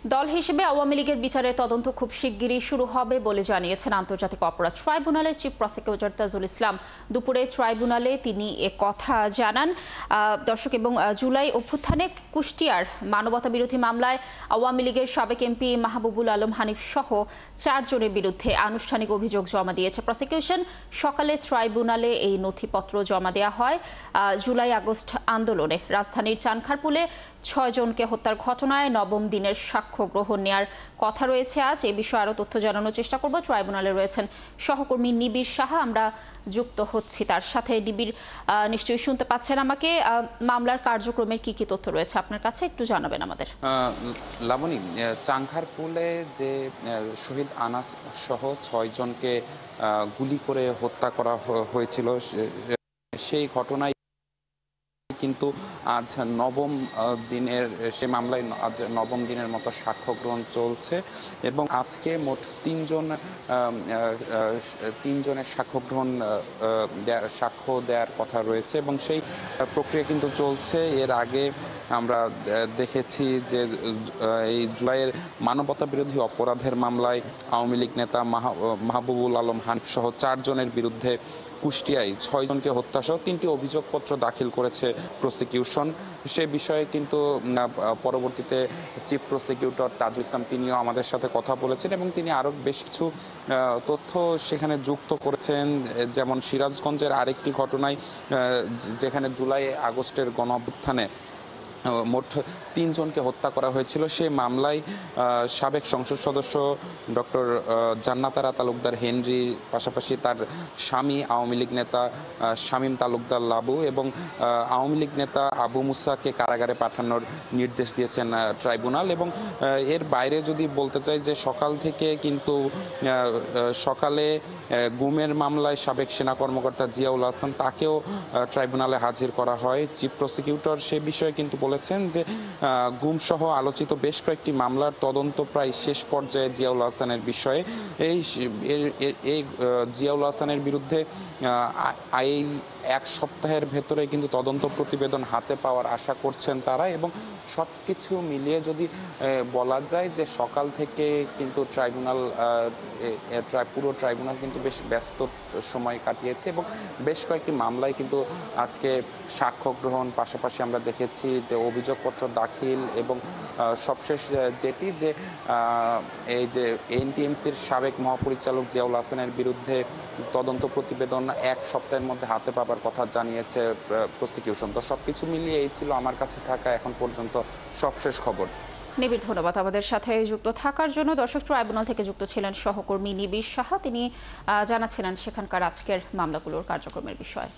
দল হিসেবে আওয়ামী লীগের বিচারের তদন্ত খুব শিগগিরই শুরু হবে বলে জানিয়েছেন আন্তর্জাতিক অপরাধ ট্রাইব্যুনালের চিফ প্রসিকিউটর তাজুল ইসলাম। দুপুরে ট্রাইব্যুনালে তিনি কথা জানান। দর্শক, এবং জুলাই অভ্যুত্থানে কুষ্টিয়ার মানবতা বিরোধী মামলায় আওয়ামী লীগের সাবেক এমপি মাহবুবুল আলম হানিফ সহ 4 জনের বিরুদ্ধে আনুষ্ঠানিক অভিযোগ জমা দিয়েছে প্রসিকিউশন। সকালে ট্রাইব্যুনালে এই নথিপত্র জমা দেওয়া হয়। জুলাই আগস্ট আন্দোলনে রাজধানীর চানখারপুলে 6 জনকে হত্যার ঘটনায় নবম দিনের সাক্ষ্য গ্রহণ নেওয়ার কথা রয়েছে আজ। এ বিষয়ে আরও তথ্য জানানোর চেষ্টা করব। ট্রাইব্যুনালে রয়েছেন সহকর্মী নিবিড় সাহা, আমরা যুক্ত হচ্ছি তার সাথে। নিবিড়, নিশ্চয়ই শুনতে পাচ্ছেন আমাকে। মামলার কার্যক্রমের কি কি তথ্য রয়েছে আপনার কাছে, একটু জানাবেন আমাদের। লাবণী, চানখারপুলে যে শহীদ আনাস সহ 6 জনকে গুলি করে হত্যা করা হয়েছিল, সেই ঘটনায় কিন্তু আজ নবম দিনের সে মামলায় আজ নবম দিনের মতো সাক্ষ্য গ্রহণ চলছে এবং আজকে মোট 3 জনের সাক্ষ্য দেওয়ার কথা রয়েছে এবং সেই প্রক্রিয়া কিন্তু চলছে। এর আগে আমরা দেখেছি যে এই জুলাইয়ের মানবতা বিরোধী অপরাধের মামলায় আওয়ামী লীগ নেতা মাহবুবুল আলম হানিফ সহ 4 জনের বিরুদ্ধে কুষ্টিয়ায় 6 জনকে হত্যাসহ 3টি অভিযোগপত্র দাখিল করেছে প্রসিকিউশন। সে বিষয়ে কিন্তু পরবর্তীতে চিফ প্রসিকিউটর তাজুল ইসলাম তিনিও আমাদের সাথে কথা বলেছেন এবং তিনি আরও বেশ কিছু তথ্য সেখানে যুক্ত করেছেন। যেমন সিরাজগঞ্জের আরেকটি ঘটনায় যেখানে জুলাই আগস্টের গণঅভ্যুত্থানে মোট 3 জনকে হত্যা করা হয়েছিল, সেই মামলায় সাবেক সংসদ সদস্য ডক্টর জান্নাতারা তালুকদার হেনরি, পাশাপাশি তার স্বামী আওয়ামী লীগ নেতা শামীম তালুকদার লাবু এবং আওয়ামী লীগ নেতা আবু মুসাকে কারাগারে পাঠানোর নির্দেশ দিয়েছেন ট্রাইব্যুনাল। এবং এর বাইরে যদি বলতে চাই যে সকাল থেকে কিন্তু সকালে গুমের মামলায় সাবেক সেনা কর্মকর্তা জিয়াউল হাসান, তাকেও ট্রাইব্যুনালে হাজির করা হয়। চিফ প্রসিকিউটর সে বিষয়ে কিন্তু বলেছেন যে গুমসহ আলোচিত বেশ কয়েকটি মামলার তদন্ত প্রায় শেষ পর্যায়ে জিয়াউল হাসানের বিষয়ে। এই জিয়াউল হাসানের বিরুদ্ধে এই 1 সপ্তাহের ভেতরে কিন্তু তদন্ত প্রতিবেদন হাতে পাওয়ার আশা করছেন তারা। এবং সব কিছু মিলিয়ে যদি বলা যায় যে সকাল থেকে কিন্তু পুরো ট্রাইব্যুনাল কিন্তু বেশ ব্যস্ত সময় কাটিয়েছে এবং বেশ কয়েকটি মামলায় কিন্তু আজকে সাক্ষ্য গ্রহণ, পাশাপাশি আমরা দেখেছি যে অভিযোগপত্র দাখিল এবং সবশেষ যেটি যে এই যে এনটিএমসির সাবেক মহাপরিচালক জিয়াউল হাসানের বিরুদ্ধে তদন্ত প্রতিবেদন 1 সপ্তাহের মধ্যে হাতে পাবার কথা জানিয়েছে প্রসিকিউশন। তো সবকিছু মিলিয়ে এই ছিল আমার কাছে থাকা এখন পর্যন্ত সবশেষ খবর। নিবিড়, ধন্যবাদ আমাদের সাথে যুক্ত থাকার জন্য। দর্শক, ট্রাইব্যুনাল থেকে যুক্ত ছিলেন সহকর্মী নিবিড় সাহা, তিনি জানাচ্ছিলেন সেখানকার আজকের মামলাগুলোর কার্যক্রমের বিষয়ে।